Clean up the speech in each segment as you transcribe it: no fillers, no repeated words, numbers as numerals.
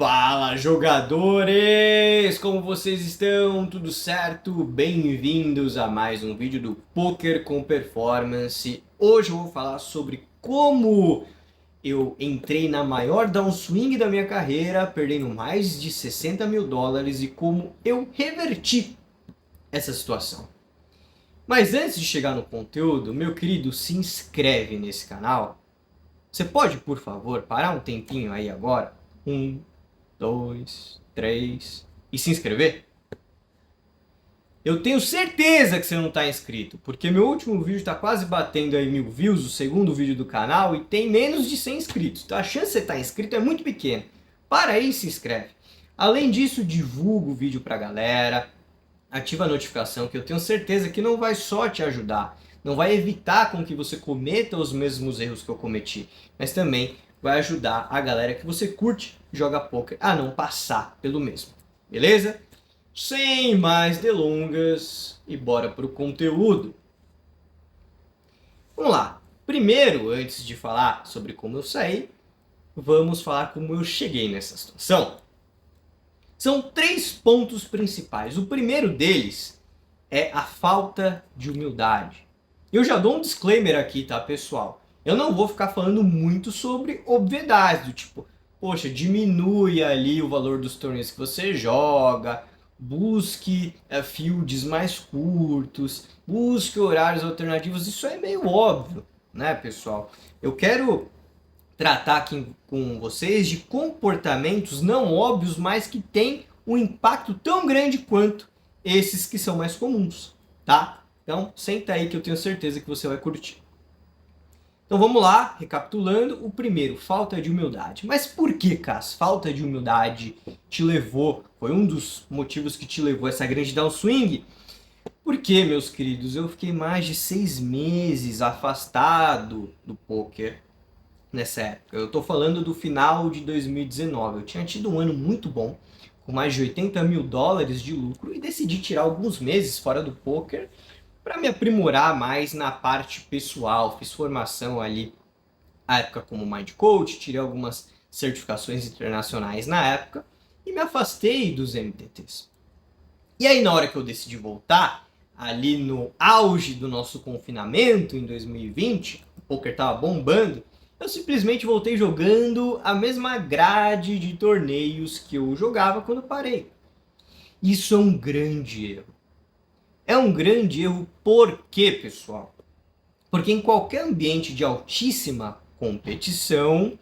Fala, jogadores! Como vocês estão? Tudo certo? Bem-vindos a mais um vídeo do Poker com Performance. Hoje eu vou falar sobre como eu entrei na maior downswing da minha carreira, perdendo mais de 60 mil dólares, e como eu reverti essa situação. Mas antes de chegar no conteúdo, meu querido, se inscreve nesse canal. Você pode, por favor, parar um tempinho aí agora? 2, 3 e se inscrever? Eu tenho certeza que você não está inscrito, porque meu último vídeo está quase batendo aí 1000 views, o segundo vídeo do canal, e tem menos de 100 inscritos. Então a chance de você estar inscrito é muito pequena. Para aí e se inscreve. Além disso, divulga o vídeo para a galera, ativa a notificação, que eu tenho certeza que não vai só te ajudar, não vai evitar com que você cometa os mesmos erros que eu cometi, mas também vai ajudar a galera que você curte jogar poker a não passar pelo mesmo, beleza? Sem mais delongas e bora pro conteúdo. Vamos lá. Primeiro, antes de falar sobre como eu saí, vamos falar como eu cheguei nessa situação. São 3 pontos principais. O primeiro deles é a falta de humildade. Eu já dou um disclaimer aqui, tá, pessoal? Eu não vou ficar falando muito sobre obviedades, do tipo, poxa, diminui ali o valor dos torneios que você joga, busque fields mais curtos, busque horários alternativos. Isso é meio óbvio, né, pessoal? Eu quero tratar aqui com vocês de comportamentos não óbvios, mas que têm um impacto tão grande quanto esses que são mais comuns, tá? Então, senta aí que eu tenho certeza que você vai curtir. Então vamos lá, recapitulando. O primeiro, falta de humildade. Mas por que, Cas? Falta de humildade te levou, foi um dos motivos que te levou a essa grande downswing? Porque, meus queridos, eu fiquei mais de 6 meses afastado do poker nessa época. Eu tô falando do final de 2019. Eu tinha tido um ano muito bom, com mais de 80 mil dólares de lucro, e decidi tirar alguns meses fora do poker para me aprimorar mais na parte pessoal. Fiz formação ali na época como Mind Coach, tirei algumas certificações internacionais na época e me afastei dos MTTs. E aí, na hora que eu decidi voltar, ali no auge do nosso confinamento em 2020, o poker tava bombando, eu simplesmente voltei jogando a mesma grade de torneios que eu jogava quando parei. Isso é um grande erro. É um grande erro por quê, pessoal? Porque em qualquer ambiente de altíssima competição,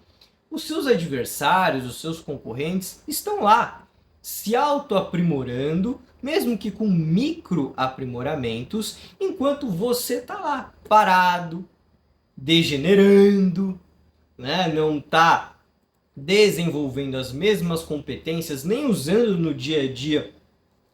os seus adversários, os seus concorrentes estão lá, se auto-aprimorando, mesmo que com micro aprimoramentos, enquanto você está lá, parado, degenerando, né? Não está desenvolvendo as mesmas competências, nem usando no dia a dia,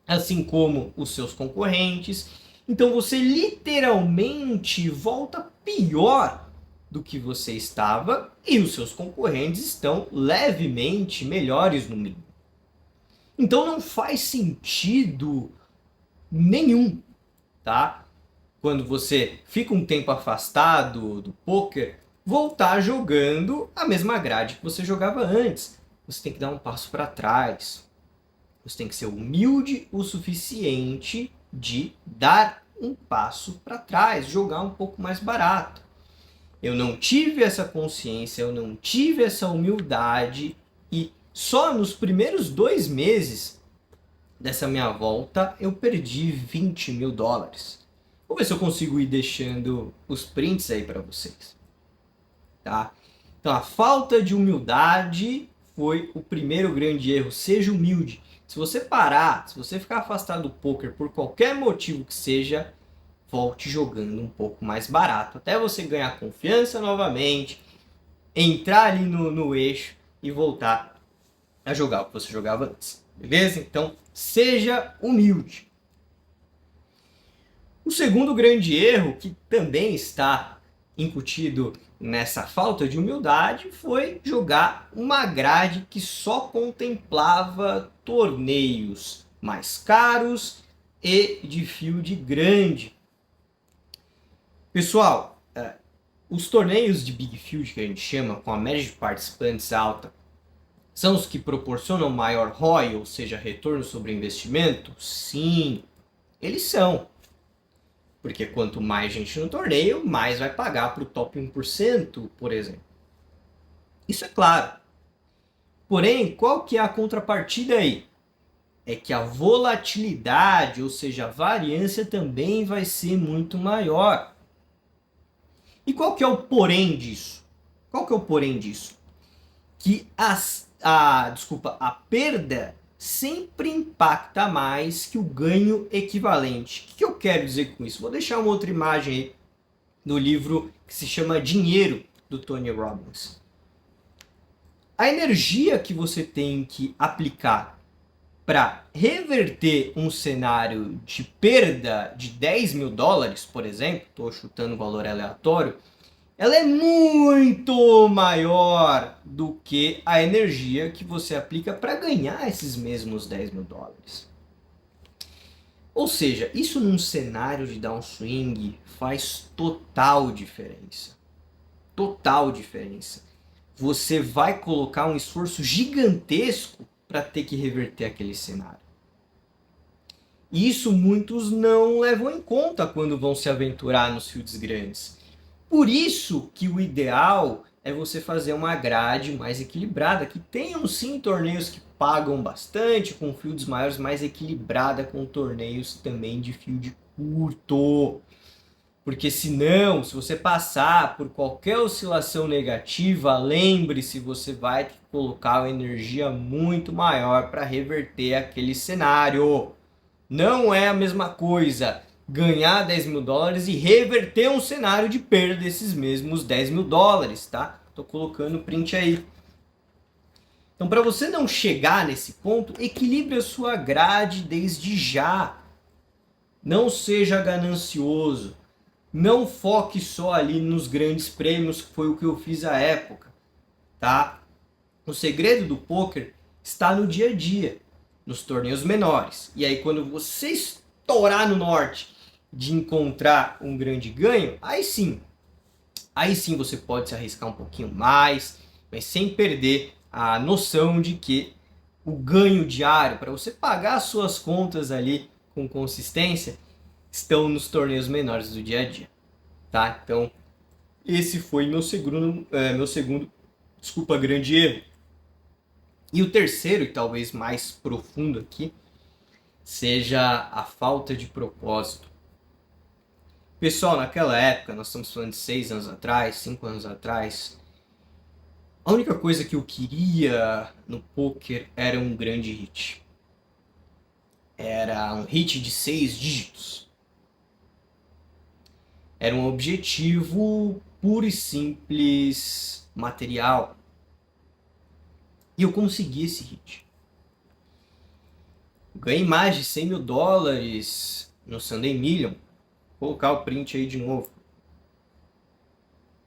assim como os seus concorrentes. Então você literalmente volta pior do que você estava e os seus concorrentes estão levemente melhores no mínimo. Então não faz sentido nenhum, tá? Quando você fica um tempo afastado do poker, voltar jogando a mesma grade que você jogava antes. Você tem que dar um passo para trás. Você tem que ser humilde o suficiente de dar um passo para trás, jogar um pouco mais barato. Eu não tive essa consciência, eu não tive essa humildade, e só nos primeiros 2 meses dessa minha volta eu perdi 20 mil dólares. Vou ver se eu consigo ir deixando os prints aí para vocês. Tá? Então a falta de humildade foi o primeiro grande erro. Seja humilde. Se você parar, se você ficar afastado do poker por qualquer motivo que seja, volte jogando um pouco mais barato, até você ganhar confiança novamente, entrar ali no eixo e voltar a jogar o que você jogava antes, beleza? Então, seja humilde. O segundo grande erro, que também está incutido nessa falta de humildade, foi jogar uma grade que só contemplava torneios mais caros e de field grande. Pessoal, os torneios de Big Field, que a gente chama, com a média de participantes alta, São os que proporcionam maior ROI, ou seja, retorno sobre investimento? Sim, eles são. Porque quanto mais gente no torneio, mais vai pagar para o top 1%, por exemplo. Isso é claro. Porém, qual que é a contrapartida aí? É que a volatilidade, ou seja, a variância também vai ser muito maior. E qual que é o porém disso? Qual que é o porém disso? Que a perda sempre impacta mais que o ganho equivalente. O que eu quero dizer com isso? Vou deixar uma outra imagem aí no livro que se chama Dinheiro, do Tony Robbins. A energia que você tem que aplicar para reverter um cenário de perda de 10 mil dólares, por exemplo, estou chutando um valor aleatório, ela é muito maior do que a energia que você aplica para ganhar esses mesmos 10 mil dólares. Ou seja, isso num cenário de downswing faz total diferença. Total diferença. Você vai colocar um esforço gigantesco para ter que reverter aquele cenário. E isso muitos não levam em conta quando vão se aventurar nos fields grandes. Por isso que o ideal é você fazer uma grade mais equilibrada, que tenham sim torneios que pagam bastante, com fields maiores, mais equilibrada com torneios também de field curto. Porque senão, se você passar por qualquer oscilação negativa, lembre-se, você vai ter que colocar uma energia muito maior para reverter aquele cenário. Não é a mesma coisa ganhar 10 mil dólares e reverter um cenário de perda desses mesmos 10 mil dólares, tá? Tô colocando o print aí. Então, para você não chegar nesse ponto, equilibre a sua grade desde já. Não seja ganancioso. Não foque só ali nos grandes prêmios, que foi o que eu fiz à época, tá? O segredo do poker está no dia a dia, nos torneios menores. E aí quando você estourar no norte de encontrar um grande ganho, aí sim você pode se arriscar um pouquinho mais, mas sem perder a noção de que o ganho diário, para você pagar as suas contas ali com consistência, estão nos torneios menores do dia a dia. Tá? Então, esse foi meu segundo, grande erro. E o terceiro, e talvez mais profundo aqui, seja a falta de propósito. Pessoal, naquela época, nós estamos falando de 6 anos atrás, 5 anos atrás, a única coisa que eu queria no poker era um grande hit. Era um hit de 6 dígitos. Era um objetivo puro e simples material. E eu consegui esse hit. Ganhei mais de 100 mil dólares no Sunday Million. Vou colocar o print aí de novo.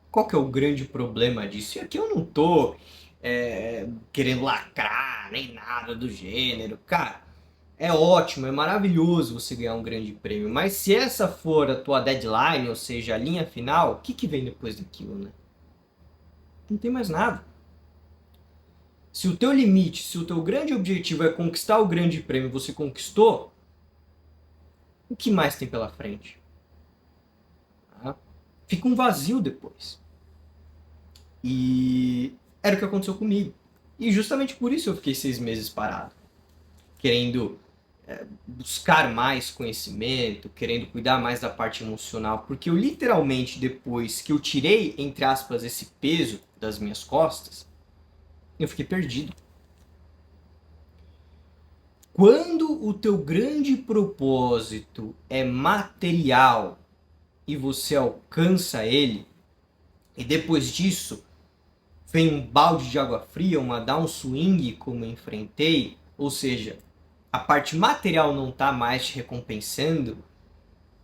Qual que é o grande problema disso? E aqui eu não tô querendo lacrar, nem nada do gênero. Cara, é ótimo, é maravilhoso você ganhar um grande prêmio. Mas se essa for a tua deadline, ou seja, a linha final, o que vem depois daquilo, né? Não tem mais nada. Se o teu limite, se o teu grande objetivo é conquistar o grande prêmio, você conquistou, o que mais tem pela frente? Tá? Fica um vazio depois. E era o que aconteceu comigo. E justamente por isso eu fiquei 6 meses parado. Querendo buscar mais conhecimento, querendo cuidar mais da parte emocional. Porque eu literalmente, depois que eu tirei, entre aspas, esse peso das minhas costas, eu fiquei perdido. Quando o teu grande propósito é material e você alcança ele, e depois disso vem um balde de água fria, uma downswing como eu enfrentei, ou seja, a parte material não está mais te recompensando,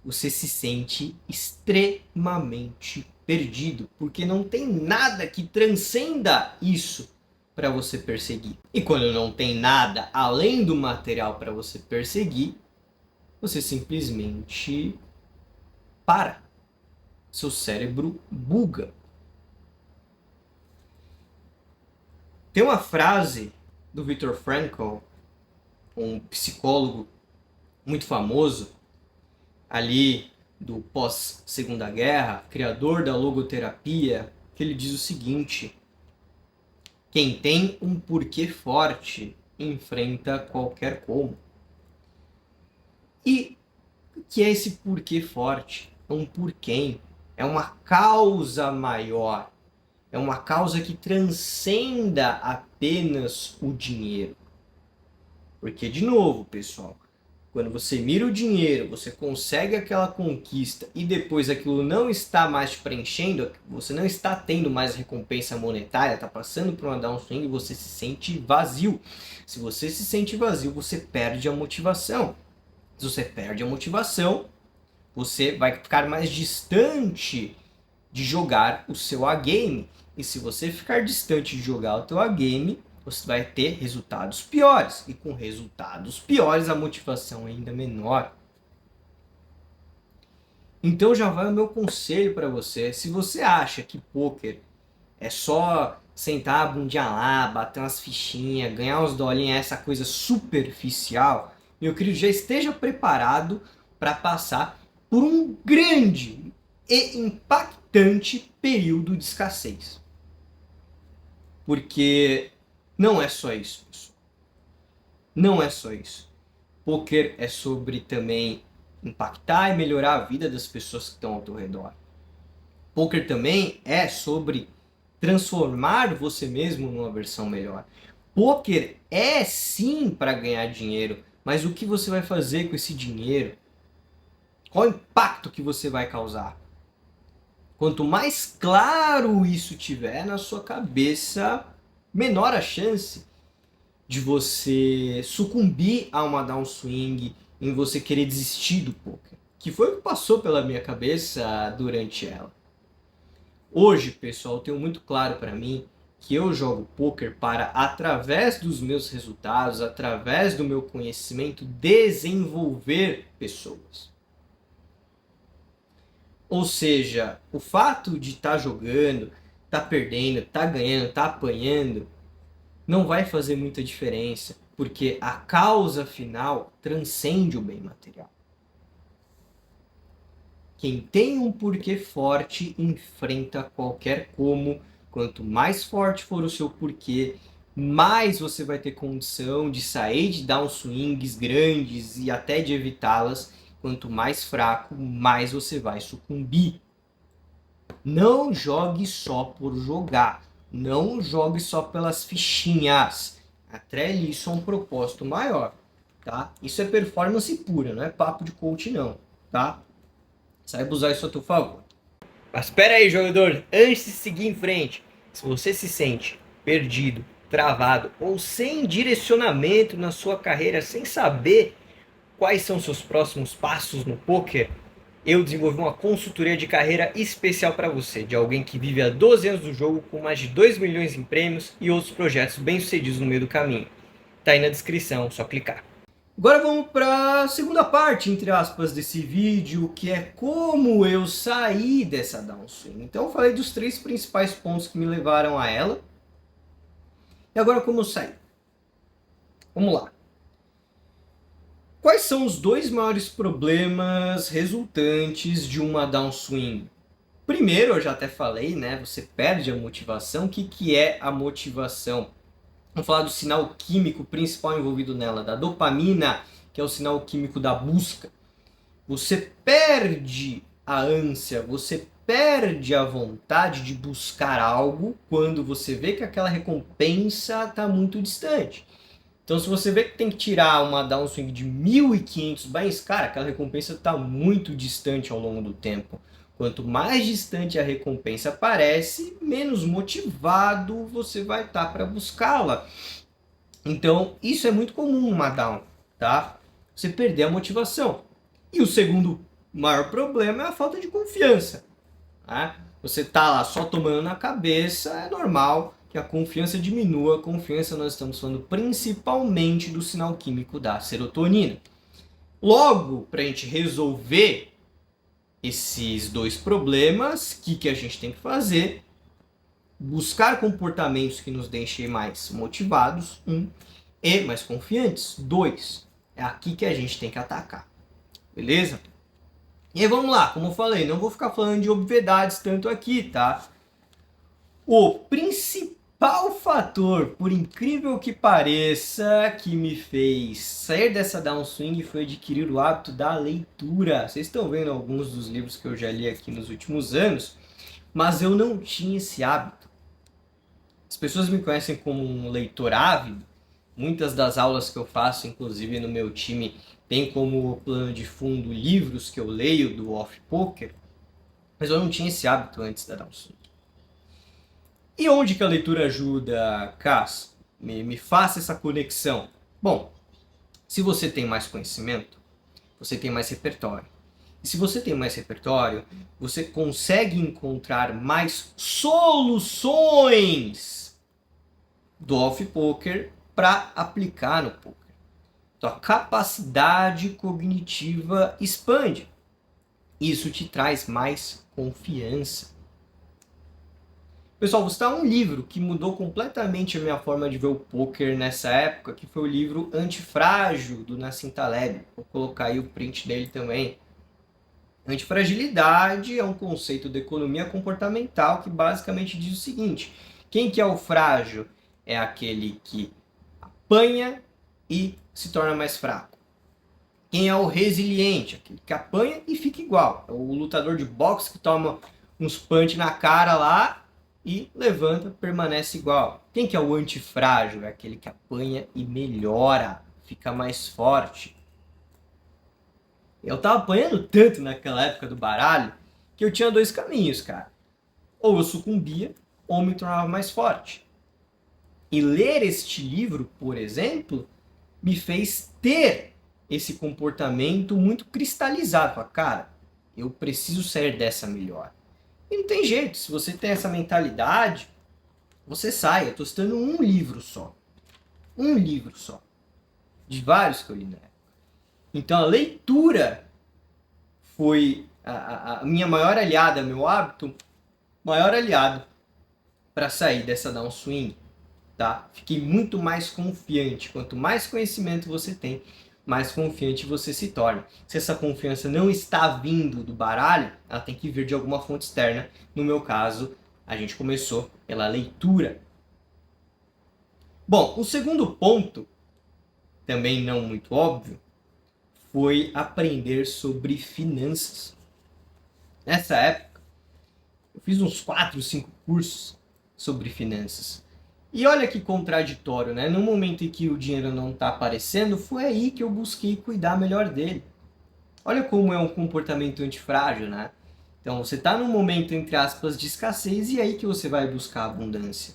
você se sente extremamente perdido, porque não tem nada que transcenda isso para você perseguir. E quando não tem nada além do material para você perseguir, você simplesmente para. Seu cérebro buga. Tem uma frase do Viktor Frankl, um psicólogo muito famoso, ali do pós-Segunda Guerra, criador da logoterapia, que ele diz o seguinte: quem tem um porquê forte enfrenta qualquer como. E o que é esse porquê forte? É um porquê, é uma causa maior, é uma causa que transcenda apenas o dinheiro. Porque, de novo, pessoal, quando você mira o dinheiro, você consegue aquela conquista e depois aquilo não está mais te preenchendo, você não está tendo mais recompensa monetária, está passando por uma downswing e você se sente vazio. Se você se sente vazio, você perde a motivação. Se você perde a motivação, você vai ficar mais distante de jogar o seu A-game. E se você ficar distante de jogar o teu A-game, você vai ter resultados piores. E com resultados piores, a motivação é ainda menor. Então já vai o meu conselho para você. Se você acha que poker é só sentar a bundinha lá, bater umas fichinhas, ganhar uns dolinhos, essa coisa superficial, meu querido, já esteja preparado para passar por um grande e impactante período de escassez. Porque não é só isso, pessoal. Não é só isso. Poker é sobre também impactar e melhorar a vida das pessoas que estão ao teu redor. Poker também é sobre transformar você mesmo numa versão melhor. Poker é sim para ganhar dinheiro, mas o que você vai fazer com esse dinheiro? Qual o impacto que você vai causar? Quanto mais claro isso tiver na sua cabeça, menor a chance de você sucumbir a uma downswing, em você querer desistir do poker. Que foi o que passou pela minha cabeça durante ela. Hoje, pessoal, eu tenho muito claro para mim que eu jogo poker para, através dos meus resultados, através do meu conhecimento, desenvolver pessoas. Ou seja, o fato de estar jogando, estar perdendo, estar ganhando, estar apanhando, não vai fazer muita diferença, porque a causa final transcende o bem material. Quem tem um porquê forte enfrenta qualquer como. Quanto mais forte for o seu porquê, mais você vai ter condição de sair de downswings grandes e até de evitá-las. Quanto mais fraco, mais você vai sucumbir. Não jogue só por jogar. Não jogue só pelas fichinhas. Atrele isso a um propósito maior, tá? Isso é performance pura, não é papo de coach não, tá? Saiba usar isso a teu favor. Mas espera aí, jogador, antes de seguir em frente, se você se sente perdido, travado ou sem direcionamento na sua carreira, sem saber quais são seus próximos passos no poker, eu desenvolvi uma consultoria de carreira especial para você, de alguém que vive há 12 anos do jogo, com mais de 2 milhões em prêmios e outros projetos bem-sucedidos no meio do caminho. Tá aí na descrição, só clicar. Agora vamos para a segunda parte, entre aspas, desse vídeo, que é como eu saí dessa downswing. Então eu falei dos 3 principais pontos que me levaram a ela. E agora como eu saí? Vamos lá. Quais são os 2 maiores problemas resultantes de uma downswing? Primeiro, eu já até falei, né? Você perde a motivação. O que é a motivação? Vamos falar do sinal químico principal envolvido nela, da dopamina, que é o sinal químico da busca. Você perde a ânsia, você perde a vontade de buscar algo quando você vê que aquela recompensa está muito distante. Então, se você vê que tem que tirar uma downswing de 1.500 bens, cara, aquela recompensa está muito distante ao longo do tempo. Quanto mais distante a recompensa aparece, menos motivado você vai estar para buscá-la. Então, isso é muito comum numa down, tá? Você perder a motivação. E o segundo maior problema é a falta de confiança. Tá? Você tá lá só tomando na cabeça, é normal que a confiança diminua. A confiança, nós estamos falando principalmente do sinal químico da serotonina. Logo, para a gente resolver esses 2 problemas, o que a gente tem que fazer? buscar comportamentos que nos deixem mais motivados, e mais confiantes, 2. É aqui que a gente tem que atacar, beleza? E aí vamos lá, como eu falei, não vou ficar falando de obviedades tanto aqui, tá? O principal fator, por incrível que pareça, que me fez sair dessa downswing foi adquirir o hábito da leitura. Vocês estão vendo alguns dos livros que eu já li aqui nos últimos anos, mas eu não tinha esse hábito. As pessoas me conhecem como um leitor ávido. Muitas das aulas que eu faço, inclusive no meu time, tem como plano de fundo livros que eu leio do Off Poker, mas eu não tinha esse hábito antes da downswing. E onde que a leitura ajuda, Cass? Me faça essa conexão. Bom, se você tem mais conhecimento, você tem mais repertório. E se você tem mais repertório, você consegue encontrar mais soluções do Off Poker para aplicar no poker. Então a capacidade cognitiva expande. Isso te traz mais confiança. Pessoal, vou citar um livro que mudou completamente a minha forma de ver o poker nessa época, que foi o livro Antifrágil, do Nassim Taleb. Vou colocar aí o print dele também. Antifragilidade é um conceito de economia comportamental que basicamente diz o seguinte: quem que é o frágil? É aquele que apanha e se torna mais fraco. Quem é o resiliente? Aquele que apanha e fica igual. É o lutador de boxe que toma uns punch na cara lá e levanta, permanece igual. Quem que é o antifrágil? É aquele que apanha e melhora, fica mais forte. Eu tava apanhando tanto naquela época do baralho que eu tinha 2 caminhos, cara. Ou eu sucumbia, ou me tornava mais forte. E ler este livro, por exemplo, me fez ter esse comportamento muito cristalizado. Cara, eu preciso sair dessa melhor. E não tem jeito, se você tem essa mentalidade, você sai. Eu tô citando um livro só. Um livro só. De vários que eu li na época. Então a leitura foi a minha maior aliada, meu hábito, maior aliado para sair dessa downswing. Tá? Fiquei muito mais confiante. Quanto mais conhecimento você tem, mais confiante você se torna. Se essa confiança não está vindo do baralho, ela tem que vir de alguma fonte externa. No meu caso, a gente começou pela leitura. Bom, o segundo ponto, também não muito óbvio, foi aprender sobre finanças. Nessa época, eu fiz uns 4, 5 cursos sobre finanças. E olha que contraditório, né? No momento em que o dinheiro não está aparecendo, foi aí que eu busquei cuidar melhor dele. Olha como é um comportamento antifrágil, né? Então você está num momento, entre aspas, de escassez e é aí que você vai buscar abundância.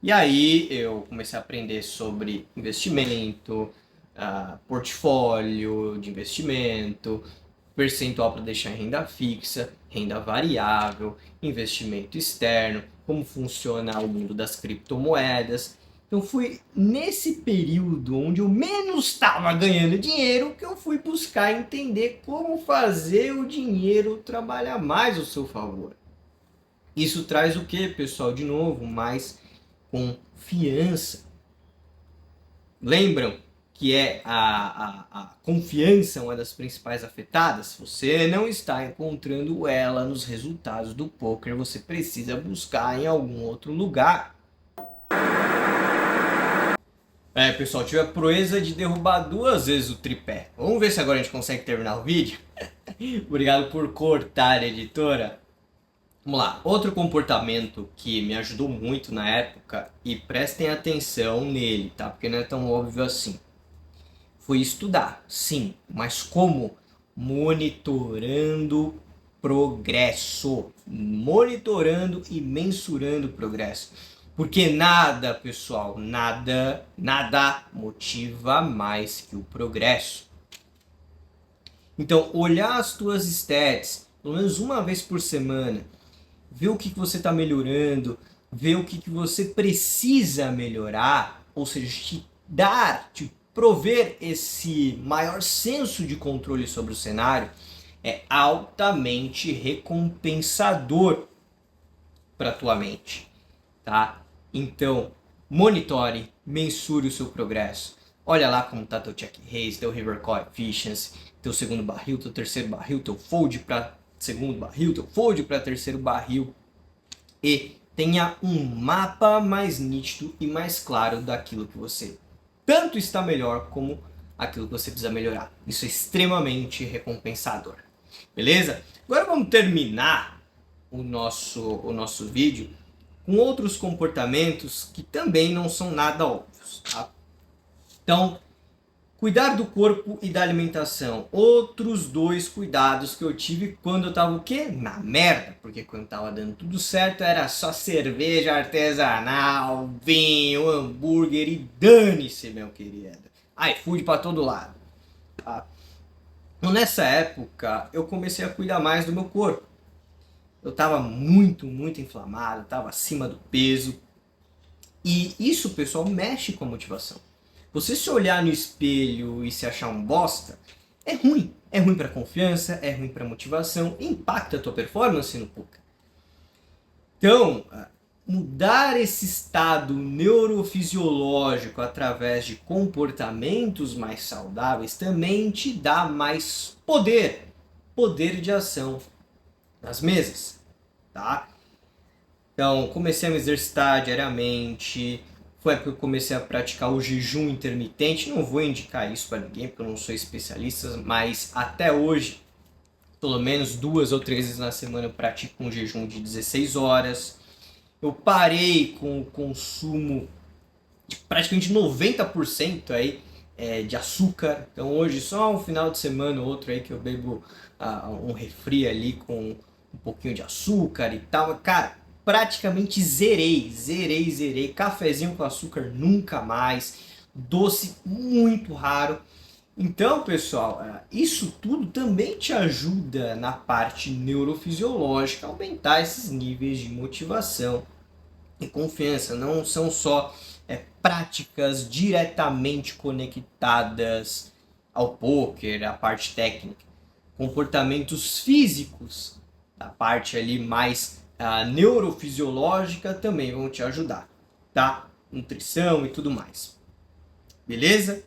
E aí eu comecei a aprender sobre investimento, portfólio de investimento, percentual para deixar em renda fixa, renda variável, investimento externo, como funciona o mundo das criptomoedas. Então foi nesse período onde eu menos estava ganhando dinheiro que eu fui buscar entender como fazer o dinheiro trabalhar mais ao seu favor. Isso traz o que, pessoal? De novo, mais confiança. Lembram que é a confiança uma das principais afetadas? Se você não está encontrando ela nos resultados do poker, você precisa buscar em algum outro lugar. Pessoal, tive a proeza de derrubar 2 vezes o tripé. Vamos ver se agora a gente consegue terminar o vídeo? Obrigado por cortar, editora. Vamos lá, outro comportamento que me ajudou muito na época, e prestem atenção nele, tá? Porque não é tão óbvio assim. Foi estudar, sim, mas como? Monitorando progresso. Monitorando e mensurando progresso. Porque nada, pessoal, nada motiva mais que o progresso. Então, olhar as tuas stats, pelo menos uma vez por semana, ver o que você está melhorando, ver o que você precisa melhorar, ou seja, te prover esse maior senso de controle sobre o cenário, é altamente recompensador. para tua mente, tá? Então, monitore, mensure o seu progresso. Olha lá como tá teu check raise, teu river coefficiency, teu segundo barril, teu terceiro barril, teu fold para segundo barril, teu fold para terceiro barril. E tenha um mapa mais nítido e mais claro daquilo que você tanto está melhor como aquilo que você precisa melhorar. Isso é extremamente recompensador. Beleza? Agora vamos terminar o nosso vídeo com outros comportamentos que também não são nada óbvios, tá? Então, cuidar do corpo e da alimentação. Outros dois cuidados que eu tive quando eu tava o quê? Na merda. Porque quando tava dando tudo certo era só cerveja artesanal, vinho, hambúrguer e dane-se, meu querido. iFood pra todo lado. Tá? Então, nessa época eu comecei a cuidar mais do meu corpo. Eu tava muito inflamado, tava acima do peso. E isso, pessoal, mexe com a motivação. Você se olhar no espelho e se achar um bosta, é ruim. É ruim para confiança, é ruim para motivação, impacta a tua performance no poker. Então, mudar esse estado neurofisiológico através de comportamentos mais saudáveis também te dá mais poder de ação nas mesas, tá? Então, comecei a me exercitar diariamente. Foi a época que eu comecei a praticar o jejum intermitente. Não vou indicar isso para ninguém, porque eu não sou especialista, mas até hoje, pelo menos 2 ou 3 vezes na semana, eu pratico um jejum de 16 horas. Eu parei com o consumo de praticamente 90% aí, de açúcar. Então hoje só um final de semana ou outro aí que eu bebo um refri ali com um pouquinho de açúcar e tal. Cara, praticamente zerei. Cafezinho com açúcar nunca mais. Doce muito raro. Então, pessoal, isso tudo também te ajuda na parte neurofisiológica a aumentar esses níveis de motivação e confiança. Não são só práticas diretamente conectadas ao poker, à parte técnica. Comportamentos físicos, a parte ali mais neurofisiológica também vão te ajudar, tá? Nutrição e tudo mais. Beleza?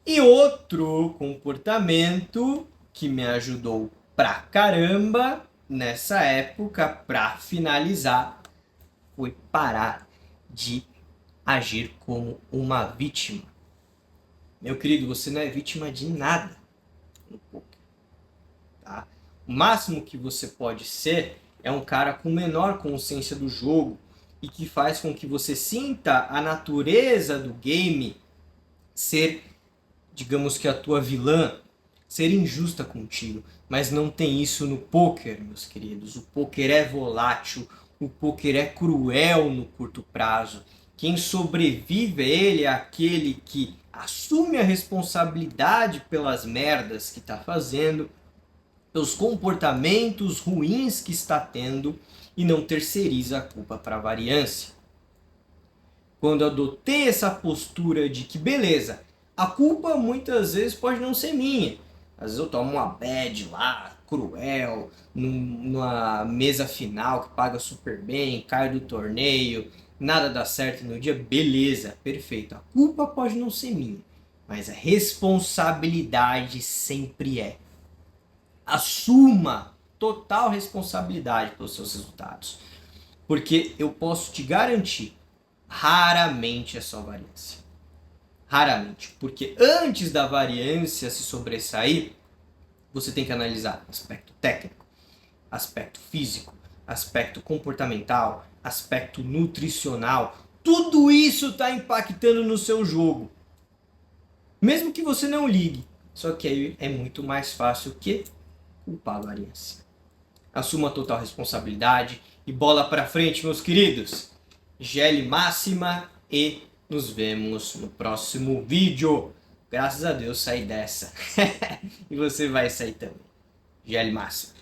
E outro comportamento que me ajudou pra caramba nessa época, pra finalizar, foi parar de agir como uma vítima. Meu querido, você não é vítima de nada no poker, tá? O máximo que você pode ser é um cara com menor consciência do jogo e que faz com que você sinta a natureza do game ser, digamos que a tua vilã, ser injusta contigo. Mas não tem isso no poker, meus queridos. O poker é volátil, o poker é cruel no curto prazo. Quem sobrevive a ele é aquele que assume a responsabilidade pelas merdas que está fazendo, pelos comportamentos ruins que está tendo e não terceiriza a culpa para a variância. Quando adotei essa postura de que, beleza, a culpa muitas vezes pode não ser minha. Às vezes eu tomo uma bad lá, cruel, numa mesa final que paga super bem, caio do torneio, nada dá certo no dia, beleza, perfeito. A culpa pode não ser minha, mas a responsabilidade sempre é. Assuma total responsabilidade pelos seus resultados. Porque eu posso te garantir, raramente é só variância. Raramente. Porque antes da variância se sobressair, você tem que analisar aspecto técnico, aspecto físico, aspecto comportamental, aspecto nutricional. Tudo isso está impactando no seu jogo. Mesmo que você não ligue. Só que aí é muito mais fácil que culpar a variância. Assuma total responsabilidade e bola pra frente, meus queridos. GL máxima e nos vemos no próximo vídeo. Graças a Deus saí dessa. E você vai sair também. GL máxima.